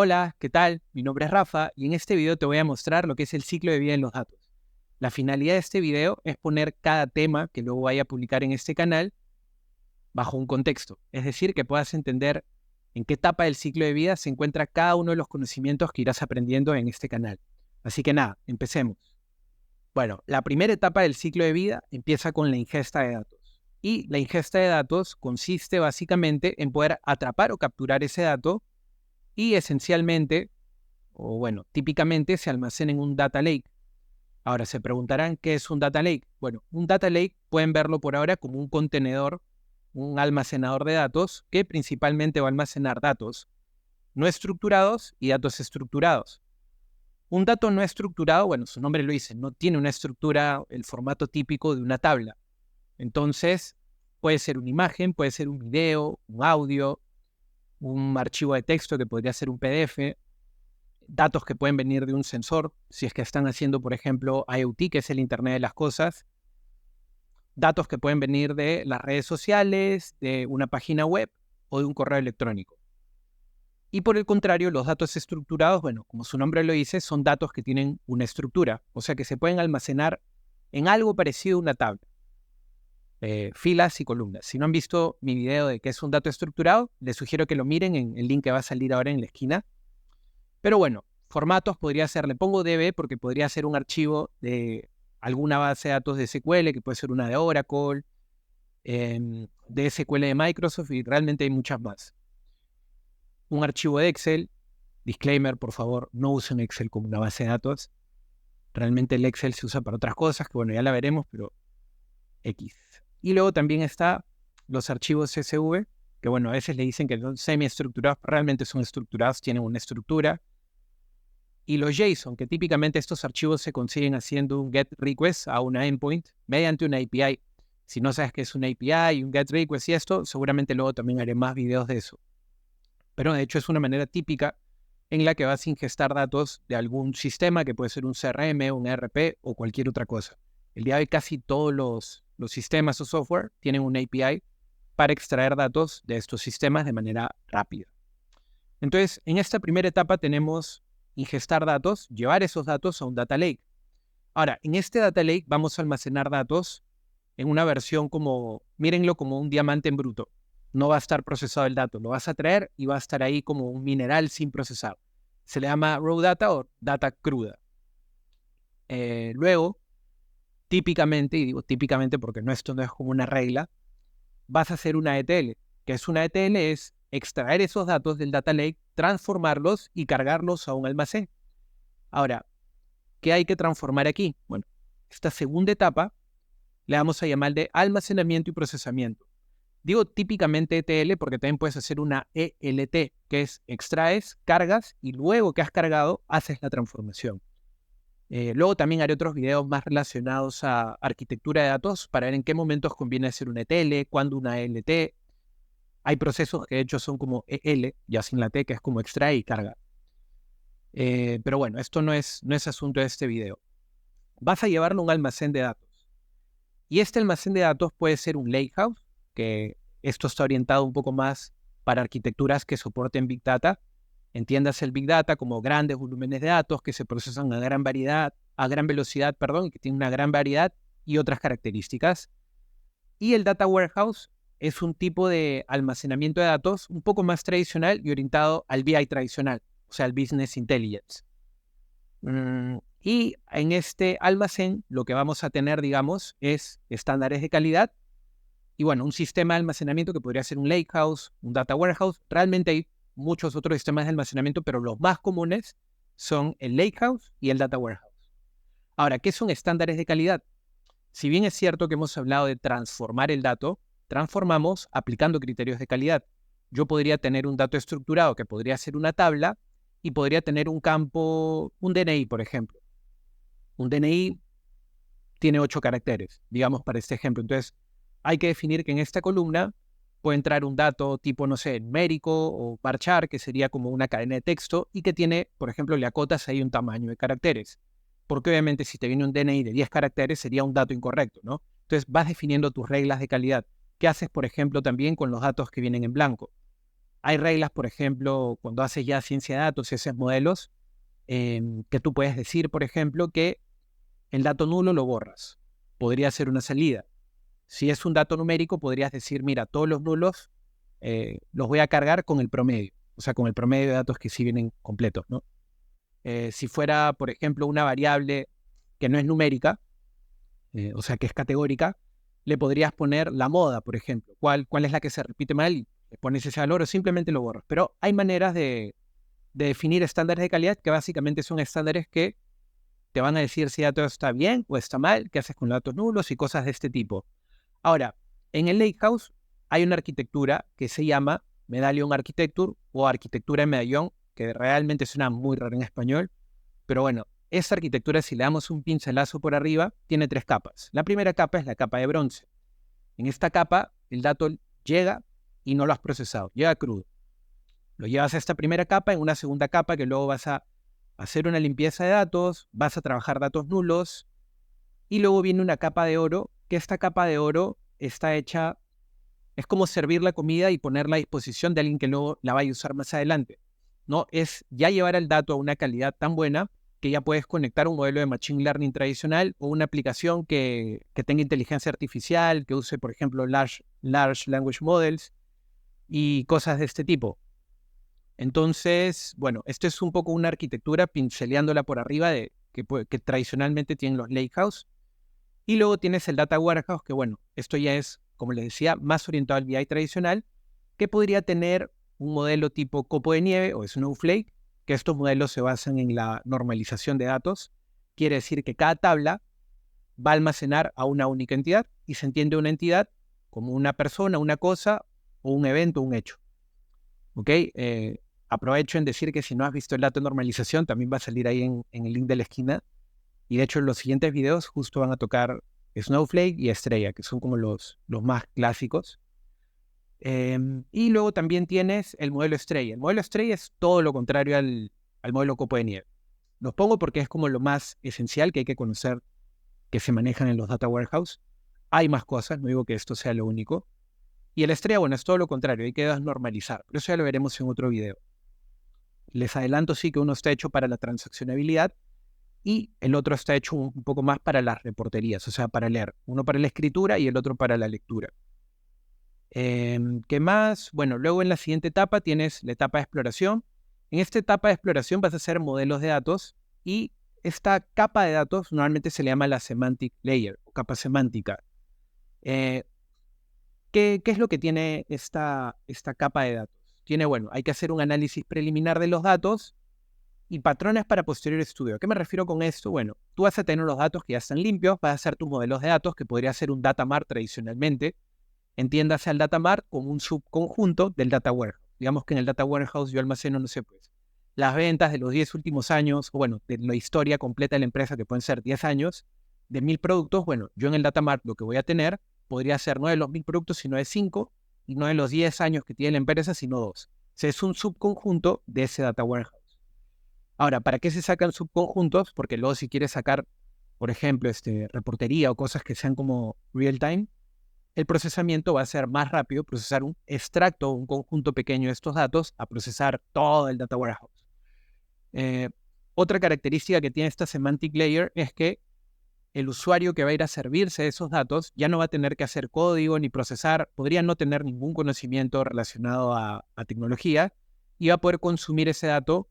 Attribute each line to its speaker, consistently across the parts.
Speaker 1: Hola, ¿qué tal? Mi nombre es Rafa y en este video te voy a mostrar lo que es el ciclo de vida en los datos. La finalidad de este video es poner cada tema que luego vaya a publicar en este canal bajo un contexto, es decir, que puedas entender en qué etapa del ciclo de vida se encuentra cada uno de los conocimientos que irás aprendiendo en este canal. Así que nada, empecemos. Bueno, la primera etapa del ciclo de vida empieza con la ingesta de datos. Y la ingesta de datos consiste básicamente en poder atrapar o capturar ese dato y esencialmente o bueno, típicamente se almacena en un data lake. Ahora se preguntarán qué es un data lake. Bueno, un data lake pueden verlo por ahora como un contenedor, un almacenador de datos que principalmente va a almacenar datos no estructurados y datos estructurados. Un dato no estructurado, bueno, su nombre lo dice, no tiene una estructura, el formato típico de una tabla. Entonces, puede ser una imagen, puede ser un video, un audio, un archivo de texto que podría ser un PDF, datos que pueden venir de un sensor, si es que están haciendo, por ejemplo, IoT, que es el Internet de las Cosas, datos que pueden venir de las redes sociales, de una página web o de un correo electrónico. Y por el contrario, los datos estructurados, bueno, como su nombre lo dice, son datos que tienen una estructura, o sea que se pueden almacenar en algo parecido a una tabla, filas y columnas. Si no han visto mi video de qué es un dato estructurado, les sugiero que lo miren en el link que va a salir ahora en la esquina. Pero bueno, formatos podría ser, le pongo DB porque podría ser un archivo de alguna base de datos de SQL, que puede ser una de Oracle, de SQL de Microsoft y realmente hay muchas más. Un archivo de Excel, disclaimer, por favor, no usen Excel como una base de datos. Realmente el Excel se usa para otras cosas, que bueno, ya la veremos, pero X. Y luego también está los archivos CSV, que bueno, a veces le dicen que son semi-estructurados, realmente son estructurados, tienen una estructura. Y los JSON, que típicamente estos archivos se consiguen haciendo un GET request a una endpoint mediante una API. Si no sabes qué es una API, un GET request y esto, seguramente luego también haré más videos de eso. Pero de hecho es una manera típica en la que vas a ingestar datos de algún sistema, que puede ser un CRM, un ERP o cualquier otra cosa. El día de hoy casi todos los sistemas o software tienen una API para extraer datos de estos sistemas de manera rápida. Entonces, en esta primera etapa tenemos ingestar datos, llevar esos datos a un data lake. Ahora, en este data lake vamos a almacenar datos en una versión como, mírenlo como un diamante en bruto. No va a estar procesado el dato, lo vas a traer y va a estar ahí como un mineral sin procesar. Se le llama raw data o data cruda. Luego, típicamente, y digo típicamente porque esto no es como una regla, vas a hacer una ETL. ¿Qué es una ETL? Es extraer esos datos del data lake, transformarlos y cargarlos a un almacén. Ahora, ¿qué hay que transformar aquí? Bueno, esta segunda etapa le vamos a llamar de almacenamiento y procesamiento. Digo típicamente ETL porque también puedes hacer una ELT, que es extraes, cargas y luego que has cargado, haces la transformación. Luego también haré otros videos más relacionados a arquitectura de datos para ver en qué momentos conviene hacer una ETL, cuándo una ELT. Hay procesos que de hecho son como EL, ya sin la T, que es como extrae y carga. Pero bueno, esto no es asunto de este video. Vas a llevarlo a un almacén de datos. Y este almacén de datos puede ser un lakehouse, que esto está orientado un poco más para arquitecturas que soporten Big Data. Entiendas el Big Data como grandes volúmenes de datos que se procesan a gran velocidad, y que tienen una gran variedad y otras características. Y el Data Warehouse es un tipo de almacenamiento de datos un poco más tradicional y orientado al BI tradicional, o sea, al Business Intelligence. Y en este almacén lo que vamos a tener, digamos, es estándares de calidad y bueno, un sistema de almacenamiento que podría ser un lakehouse, un data warehouse. Realmente hay muchos otros sistemas de almacenamiento, pero los más comunes son el lakehouse y el data warehouse. Ahora, ¿qué son estándares de calidad? Si bien es cierto que hemos hablado de transformar el dato, transformamos aplicando criterios de calidad. Yo podría tener un dato estructurado que podría ser una tabla y podría tener un campo, un DNI, por ejemplo. Un DNI tiene 8 caracteres, digamos, para este ejemplo. Entonces, hay que definir que en esta columna puede entrar un dato tipo, no sé, numérico o varchar, que sería como una cadena de texto y que tiene, por ejemplo, le acotas ahí un tamaño de caracteres. Porque obviamente si te viene un DNI de 10 caracteres sería un dato incorrecto, ¿no? Entonces vas definiendo tus reglas de calidad. ¿Qué haces, por ejemplo, también con los datos que vienen en blanco? Hay reglas, por ejemplo, cuando haces ya ciencia de datos y haces modelos, que tú puedes decir, por ejemplo, que el dato nulo lo borras. Podría ser una salida. Si es un dato numérico, podrías decir, mira, todos los nulos los voy a cargar con el promedio, o sea, con el promedio de datos que sí vienen completos, ¿no? Si fuera, por ejemplo, una variable que no es numérica, o sea, que es categórica, le podrías poner la moda, por ejemplo. ¿Cuál es la que se repite mal? Y le pones ese valor o simplemente lo borras. Pero hay maneras de definir estándares de calidad que básicamente son estándares que te van a decir si dato está bien o está mal, qué haces con datos nulos y cosas de este tipo. Ahora, en el Lakehouse hay una arquitectura que se llama Medallion Architecture o arquitectura en medallón, que realmente suena muy raro en español, pero bueno, esta arquitectura, si le damos un pincelazo por arriba, tiene 3 capas. La primera capa es la capa de bronce. En esta capa, el dato llega y no lo has procesado, llega crudo. Lo llevas a esta primera capa, en una segunda capa que luego vas a hacer una limpieza de datos, vas a trabajar datos nulos, y luego viene una capa de oro, que esta capa de oro está hecha, es como servir la comida y ponerla a disposición de alguien que luego la vaya a usar más adelante. ¿No? Es ya llevar el dato a una calidad tan buena que ya puedes conectar un modelo de Machine Learning tradicional o una aplicación que tenga inteligencia artificial, que use, por ejemplo, Large Language Models y cosas de este tipo. Entonces, bueno, esto es un poco una arquitectura pinceleándola por arriba que tradicionalmente tienen los Lakehouse. Y luego tienes el Data Warehouse, que bueno, esto ya es, como les decía, más orientado al BI tradicional, que podría tener un modelo tipo copo de nieve o Snowflake, que estos modelos se basan en la normalización de datos. Quiere decir que cada tabla va a almacenar a una única entidad y se entiende una entidad como una persona, una cosa o un evento, un hecho. ¿Ok? Aprovecho en decir que si no has visto el dato de normalización, también va a salir ahí en el link de la esquina. Y de hecho, los siguientes videos justo van a tocar Snowflake y Estrella, que son como los más clásicos. Y luego también tienes el modelo Estrella. El modelo Estrella es todo lo contrario al modelo copo de nieve. Los pongo porque es como lo más esencial que hay que conocer que se manejan en los data warehouse. Hay más cosas, no digo que esto sea lo único. Y el Estrella, bueno, es todo lo contrario, hay que desnormalizar. Pero eso ya lo veremos en otro video. Les adelanto sí que uno está hecho para la transaccionabilidad y el otro está hecho un poco más para las reporterías, o sea, para leer. Uno para la escritura y el otro para la lectura. ¿Qué más? Bueno, luego en la siguiente etapa tienes la etapa de exploración. En esta etapa de exploración vas a hacer modelos de datos y esta capa de datos normalmente se le llama la semantic layer o capa semántica. ¿Qué es lo que tiene esta capa de datos? Tiene, bueno, hay que hacer un análisis preliminar de los datos y patrones para posterior estudio. ¿A qué me refiero con esto? Bueno, tú vas a tener los datos que ya están limpios, vas a hacer tus modelos de datos, que podría ser un data mart tradicionalmente. Entiéndase al data mart como un subconjunto del data warehouse. Digamos que en el data warehouse yo almaceno, no sé, pues, las ventas de los 10 últimos años, o bueno, de la historia completa de la empresa, que pueden ser 10 años, de 1000 productos. Bueno, yo en el data mart lo que voy a tener podría ser no de los 1000 productos, sino de 5, y no de los 10 años que tiene la empresa, sino 2. O sea, es un subconjunto de ese data warehouse. Ahora, ¿para qué se sacan subconjuntos? Porque luego si quieres sacar, por ejemplo, reportería o cosas que sean como real time, el procesamiento va a ser más rápido procesar un extracto, un conjunto pequeño de estos datos, a procesar todo el data warehouse. Otra característica que tiene esta semantic layer es que el usuario que va a ir a servirse de esos datos ya no va a tener que hacer código ni procesar, podría no tener ningún conocimiento relacionado a tecnología y va a poder consumir ese dato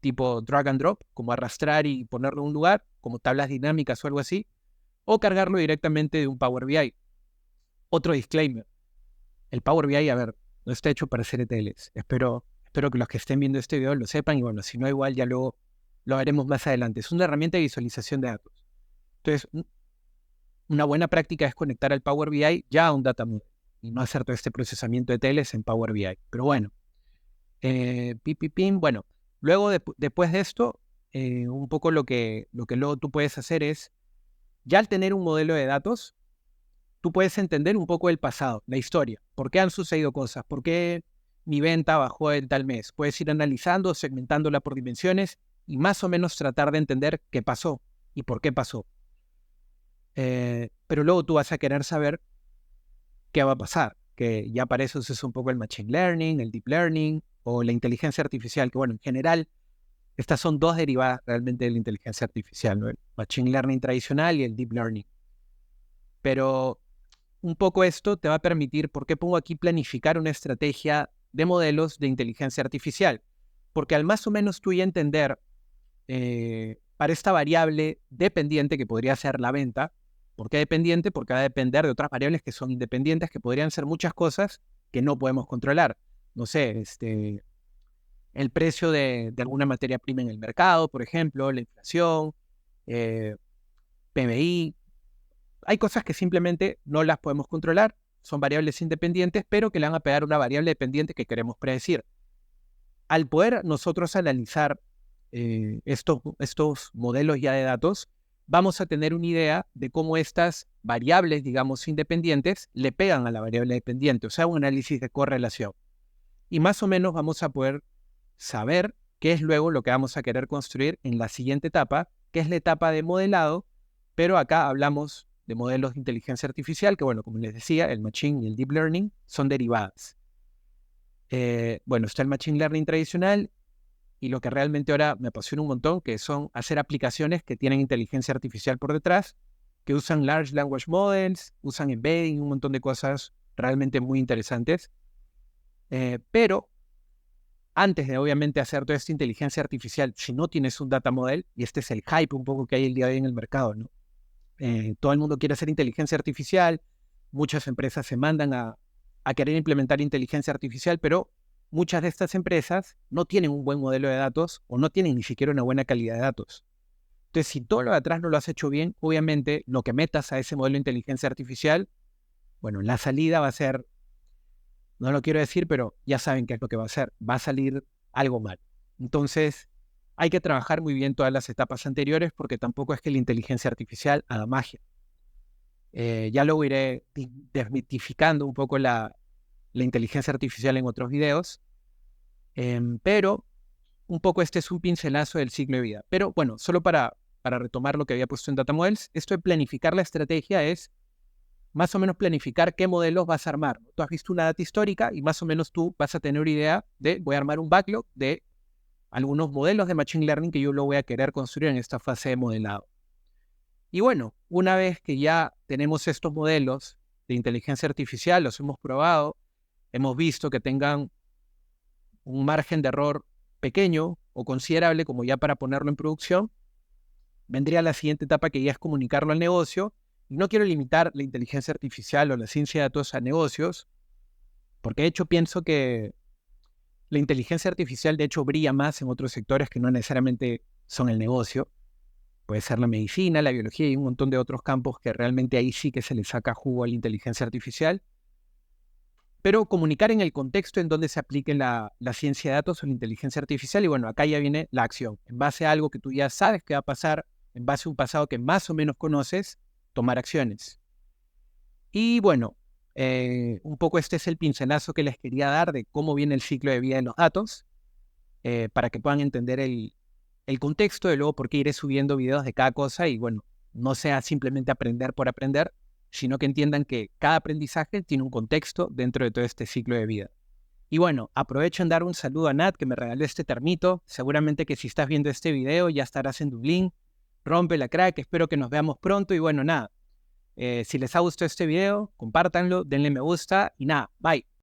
Speaker 1: tipo drag and drop, como arrastrar y ponerlo en un lugar, como tablas dinámicas o algo así, o cargarlo directamente de un Power BI. Otro disclaimer, el Power BI, a ver, no está hecho para hacer ETLs. Espero que los que estén viendo este video lo sepan y bueno, si no igual ya luego lo haremos más adelante. Es una herramienta de visualización de datos. Entonces, una buena práctica es conectar al Power BI ya a un data model y no hacer todo este procesamiento de ETLs en Power BI. Pero bueno, bueno, luego después de esto, un poco lo que luego tú puedes hacer es, ya al tener un modelo de datos, tú puedes entender un poco el pasado, la historia, por qué han sucedido cosas, por qué mi venta bajó en tal mes. Puedes ir analizando, segmentándola por dimensiones y más o menos tratar de entender qué pasó y por qué pasó. Pero luego tú vas a querer saber qué va a pasar, que ya para eso se usa un poco el machine learning, el deep learning o la inteligencia artificial, que bueno, en general estas son dos derivadas realmente de la inteligencia artificial, ¿no? El machine learning tradicional y el deep learning. Pero un poco esto te va a permitir, ¿por qué pongo aquí planificar una estrategia de modelos de inteligencia artificial? Porque al más o menos tú ya entender para esta variable dependiente que podría ser la venta, ¿por qué dependiente? Porque va a depender de otras variables que son independientes, que podrían ser muchas cosas que no podemos controlar. No sé, el precio de alguna materia prima en el mercado, por ejemplo, la inflación, PBI. Hay cosas que simplemente no las podemos controlar, son variables independientes, pero que le van a pegar una variable dependiente que queremos predecir. Al poder nosotros analizar estos modelos ya de datos, vamos a tener una idea de cómo estas variables, digamos, independientes, le pegan a la variable dependiente, o sea, un análisis de correlación. Y más o menos vamos a poder saber qué es luego lo que vamos a querer construir en la siguiente etapa, que es la etapa de modelado, pero acá hablamos de modelos de inteligencia artificial, que bueno, como les decía, el machine y el deep learning son derivadas. Bueno, está el machine learning tradicional y lo que realmente ahora me apasiona un montón, que son hacer aplicaciones que tienen inteligencia artificial por detrás, que usan large language models, usan embedding, un montón de cosas realmente muy interesantes. Pero antes de obviamente hacer toda esta inteligencia artificial, si no tienes un data model, y este es el hype un poco que hay el día de hoy en el mercado, ¿no? Todo el mundo quiere hacer inteligencia artificial, muchas empresas se mandan a querer implementar inteligencia artificial, pero muchas de estas empresas no tienen un buen modelo de datos o no tienen ni siquiera una buena calidad de datos. Entonces, si todo lo de atrás no lo has hecho bien, obviamente lo que metas a ese modelo de inteligencia artificial, bueno, la salida va a ser, no lo quiero decir, pero ya saben qué es lo que va a hacer, va a salir algo mal. Entonces, hay que trabajar muy bien todas las etapas anteriores porque tampoco es que la inteligencia artificial haga magia. Ya luego iré desmitificando un poco la inteligencia artificial en otros videos, pero un poco este es un pincelazo del ciclo de vida. Pero bueno, solo para retomar lo que había puesto en Data Models, esto de planificar la estrategia es más o menos planificar qué modelos vas a armar. Tú has visto una data histórica y más o menos tú vas a tener una idea de voy a armar un backlog de algunos modelos de Machine Learning que yo lo voy a querer construir en esta fase de modelado. Y bueno, una vez que ya tenemos estos modelos de inteligencia artificial, los hemos probado, hemos visto que tengan un margen de error pequeño o considerable como ya para ponerlo en producción, vendría la siguiente etapa que ya es comunicarlo al negocio. Y no quiero limitar la inteligencia artificial o la ciencia de datos a negocios, porque de hecho pienso que la inteligencia artificial de hecho brilla más en otros sectores que no necesariamente son el negocio. Puede ser la medicina, la biología y un montón de otros campos que realmente ahí sí que se le saca jugo a la inteligencia artificial. Pero comunicar en el contexto en donde se aplique la ciencia de datos o la inteligencia artificial. Y bueno, acá ya viene la acción. En base a algo que tú ya sabes que va a pasar, en base a un pasado que más o menos conoces, tomar acciones. Y bueno, un poco este es el pincelazo que les quería dar de cómo viene el ciclo de vida de los datos, para que puedan entender el contexto de luego por qué iré subiendo videos de cada cosa y bueno, no sea simplemente aprender por aprender, sino que entiendan que cada aprendizaje tiene un contexto dentro de todo este ciclo de vida. Y bueno, aprovecho en dar un saludo a Nat que me regaló este termito. Seguramente que si estás viendo este video ya estarás en Dublín. Rompe la crack, espero que nos veamos pronto y bueno, nada. Si les ha gustado este video, compártanlo, denle me gusta y nada, bye.